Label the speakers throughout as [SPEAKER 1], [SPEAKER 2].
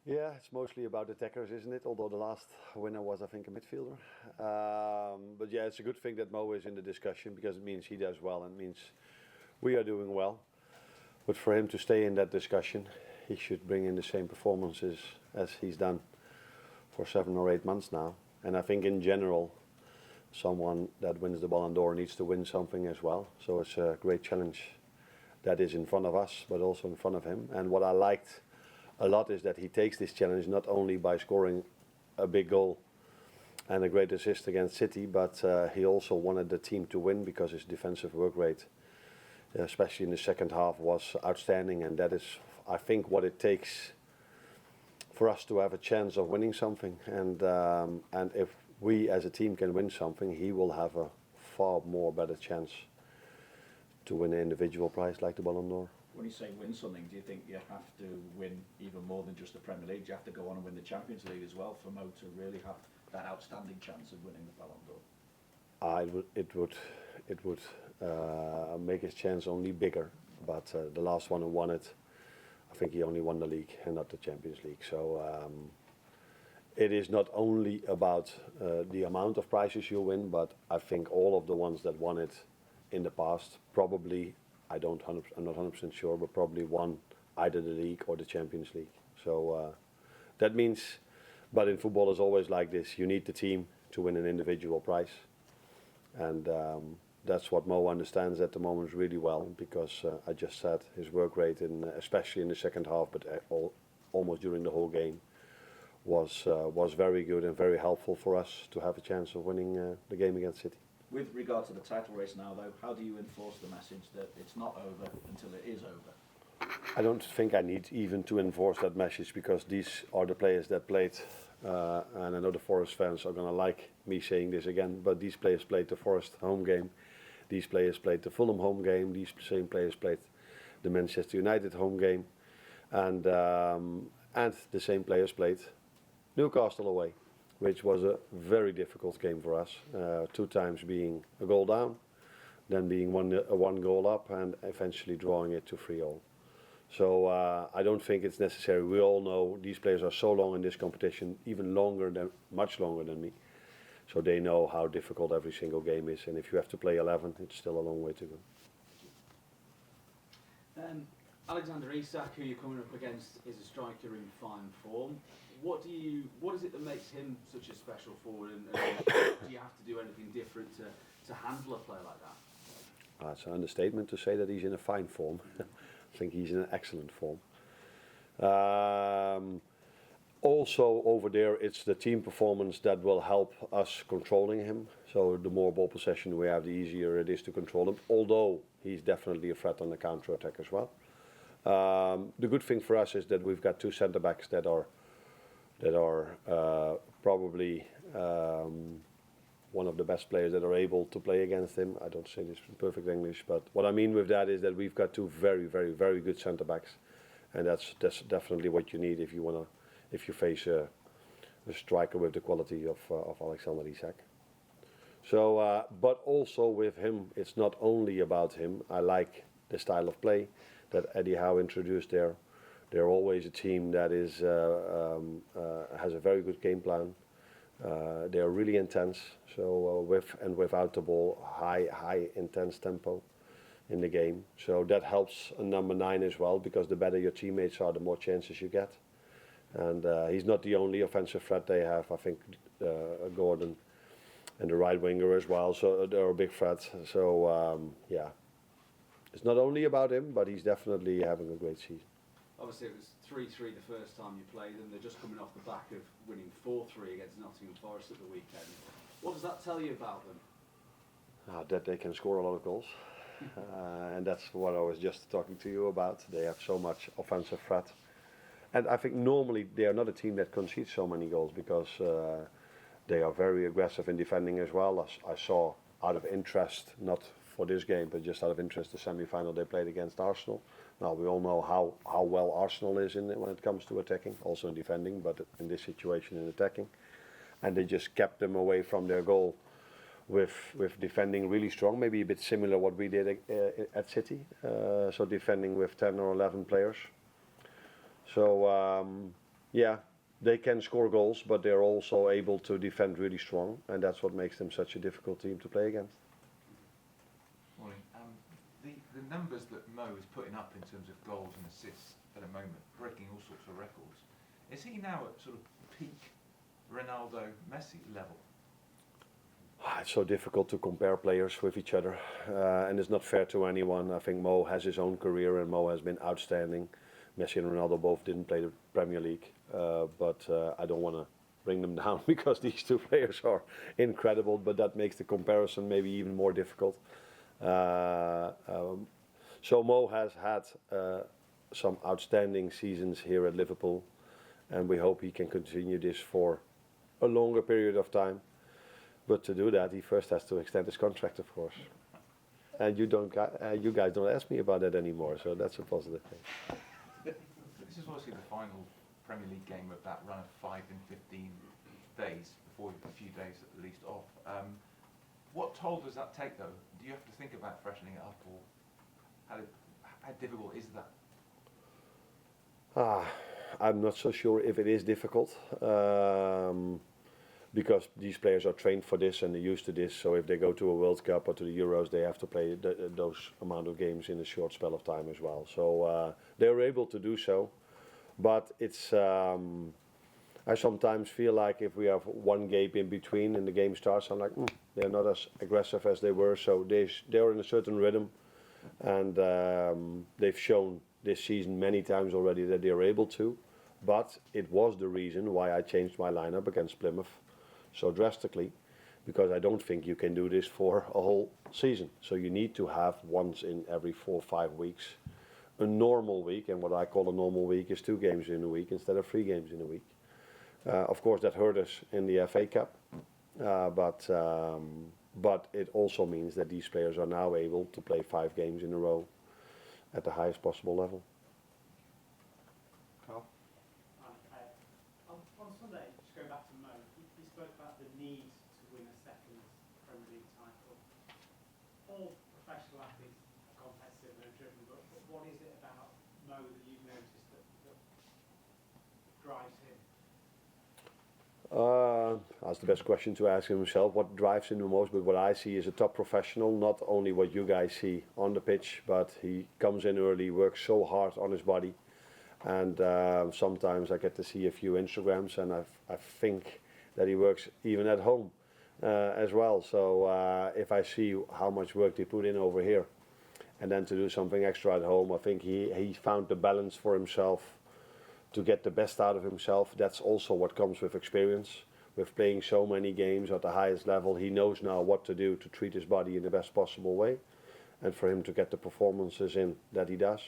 [SPEAKER 1] Yeah, it's mostly about attackers, isn't it? Although the last winner was, I think, a midfielder. But yeah, it's a good thing that Mo is in the discussion because it means he does well and means we are doing well. But for him to stay in that discussion, he should bring in the same performances as he's done for 7 or 8 months now. And I think in general, someone that wins the Ballon d'Or needs to win something as well. So it's a great challenge that is in front of us, but also in front of him. And what I liked a lot is that he takes this challenge not only by scoring a big goal and a great assist against City, but he also wanted the team to win because his defensive work rate, especially in the second half, was outstanding. And that is, I think, what it takes for us to have a chance of winning something. And if we as a team can win something, he will have a far more better chance to win an individual prize like the Ballon d'Or.
[SPEAKER 2] When you say win something, do you think you have to win even more than just the Premier League? Do you have to go on and win the Champions League as well for Mo to really have that outstanding chance of winning the Ballon d'Or?
[SPEAKER 1] It would make his chance only bigger. But the last one who won it, I think he only won the league and not the Champions League. So it is not only about the amount of prizes you win, but I think all of the ones that won it in the past probably, I'm not 100% sure, but probably won either the league or the Champions League. So that means, but in football it's always like this, you need the team to win an individual prize. And that's what Mo understands at the moment really well, because I just said his work rate, especially in the second half, but almost during the whole game, was very good and very helpful for us to have a chance of winning the game against City.
[SPEAKER 2] With regard to the title race now, though, how do you enforce the message that it's not over until it is over?
[SPEAKER 1] I don't think I need even to enforce that message, because these are the players that played, and I know the Forest fans are going to like me saying this again, but these players played the Forest home game, these players played the Fulham home game, these same players played the Manchester United home game, and the same players played Newcastle away, which was a very difficult game for us, 2 times being a goal down, then being one goal up, and eventually drawing it to 3-3. So I don't think it's necessary. We all know these players are so long in this competition, much longer than me. So they know how difficult every single game is, and if you have to play 11, it's still a long way to go.
[SPEAKER 3] Alexander Isak, who you're coming up against, is a striker in fine form. What is it that makes him such a special forward, and do you have to do anything different to handle a player like that?
[SPEAKER 1] It's an understatement to say that he's in a fine form. I think he's in an excellent form. Also over there, it's the team performance that will help us controlling him. So the more ball possession we have, the easier it is to control him, although he's definitely a threat on the counter-attack as well. The good thing for us is that we've got 2 centre-backs that are probably one of the best players that are able to play against him. I don't say this in perfect English, but what I mean with that is that we've got 2 very, very, very good centre-backs, and that's definitely what you need if you face a striker with the quality of Alexander Isak. So, but also with him, it's not only about him. I like the style of play that Eddie Howe introduced there. They're always a team that is has a very good game plan. They are really intense. So with and without the ball, high intense tempo in the game. So that helps a number 9 as well, because the better your teammates are, the more chances you get. And he's not the only offensive threat they have. I think Gordon and the right winger as well. So they're a big threat. So yeah, it's not only about him, but he's definitely having a great season.
[SPEAKER 3] Obviously, it was 3-3 the first time you played them. They're just coming off the back of winning 4-3 against Nottingham Forest at the weekend. What does that tell you about them?
[SPEAKER 1] That they can score a lot of goals. And that's what I was just talking to you about. They have so much offensive threat. And I think normally they are not a team that concedes so many goals, because they are very aggressive in defending as well. As I saw, out of interest, not for this game, but just out of interest, the semi-final they played against Arsenal. Now we all know how well Arsenal is when it comes to attacking, also in defending, but in this situation in attacking. And they just kept them away from their goal with defending really strong, maybe a bit similar what we did at City. So defending with 10 or 11 players. So yeah, they can score goals, but they're also able to defend really strong, and that's what makes them such a difficult team to play against.
[SPEAKER 4] Morning. The numbers that Mo is putting up in terms of goals and assists at the moment, breaking all sorts of records. Is he now at sort of peak Ronaldo, Messi level?
[SPEAKER 1] It's so difficult to compare players with each other, and it's not fair to anyone. I think Mo has his own career, and Mo has been outstanding. Messi and Ronaldo both didn't play the Premier League, but I don't want to bring them down because these two players are incredible, but that makes the comparison maybe even more difficult. So Mo has had some outstanding seasons here at Liverpool, and we hope he can continue this for a longer period of time. But to do that, he first has to extend his contract, of course. And you guys don't ask me about that anymore, so that's a positive thing.
[SPEAKER 4] This is obviously the final Premier League game of that run of 5 and 15 days, before a few days at least off. What toll does that take, though? Do you have to think about freshening it up, or how difficult is that?
[SPEAKER 1] I'm not so sure if it is difficult, because these players are trained for this and they're used to this. So if they go to a World Cup or to the Euros, they have to play those amount of games in a short spell of time as well. So they're able to do so, but it's. I sometimes feel like if we have one gap in between and the game starts, I'm like, they're not as aggressive as they were. So they're in a certain rhythm, and they've shown this season many times already that they're able to. But it was the reason why I changed my lineup against Plymouth so drastically, because I don't think you can do this for a whole season. So you need to have once in every 4 or 5 weeks a normal week, and what I call a normal week is 2 games in a week instead of 3 games in a week. Of course, that hurt us in the FA Cup, but it also means that these players are now able to play 5 games in a row at the highest possible level.
[SPEAKER 5] On Sunday, just going back to Mo, he spoke about the need to win a second Premier League title. All professional athletes are competitive and driven, but what is it about Mo that you've noticed that drives him?
[SPEAKER 1] That's the best question to ask himself. What drives him the most? But what I see is a top professional, not only what you guys see on the pitch, but he comes in early, works so hard on his body. And sometimes I get to see a few Instagrams, and I think that he works even at home as well. So if I see how much work they put in over here, and then to do something extra at home, I think he found the balance for himself to get the best out of himself. That's also what comes with experience. With playing so many games at the highest level, he knows now what to do to treat his body in the best possible way, and for him to get the performances in that he does.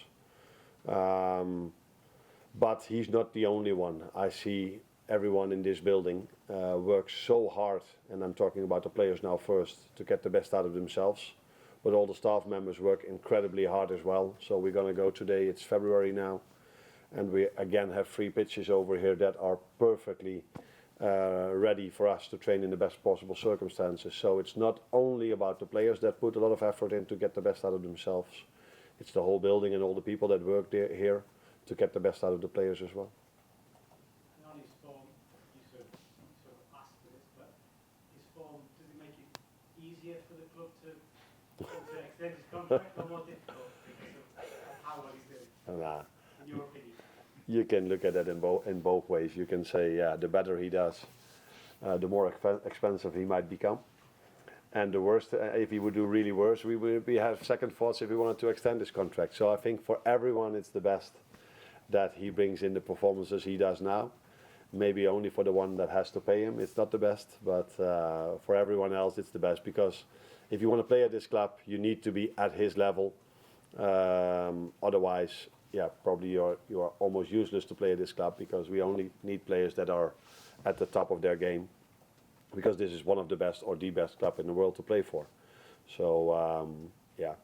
[SPEAKER 1] But he's not the only one. I see everyone in this building works so hard, and I'm talking about the players now first, to get the best out of themselves. But all the staff members work incredibly hard as well. So we're going to go today, it's February now, and we again have 3 pitches over here that are perfectly ready for us to train in the best possible circumstances. So it's not only about the players that put a lot of effort in to get the best out of themselves. It's the whole building and all the people that work here to get the best out of the players as well.
[SPEAKER 5] And on his form, you sort of asked for this, but his form, does it make it easier for the club to extend his contract, or more difficult because of how well he's doing, in your opinion?
[SPEAKER 1] You can look at it in both ways. You can say, yeah, the better he does, the more expensive he might become. And the worst, if he would do really worse, we have second thoughts if we wanted to extend his contract. So I think for everyone it's the best that he brings in the performances he does now. Maybe only for the one that has to pay him, it's not the best. But for everyone else, it's the best. Because if you want to play at this club, you need to be at his level. Otherwise, yeah, probably you are almost useless to play at this club, because we only need players that are at the top of their game, because this is one of the best or the best club in the world to play for. So yeah,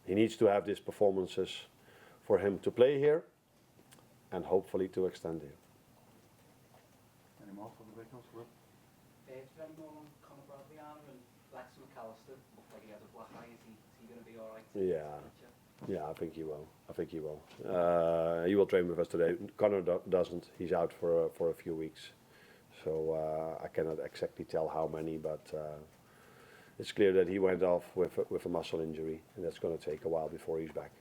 [SPEAKER 1] he needs to have these performances for him to play here and hopefully to extend here.
[SPEAKER 6] Any more for the Wiggles?
[SPEAKER 7] Is there any more on Conor, Bradley and Mac Allister? Looked like he had a black eye. Is he going to be alright?
[SPEAKER 1] Yeah. Yeah, I think he will. I think he will. He will train with us today. Conor doesn't. He's out for a few weeks, so I cannot exactly tell how many. But it's clear that he went off with a muscle injury, and that's going to take a while before he's back.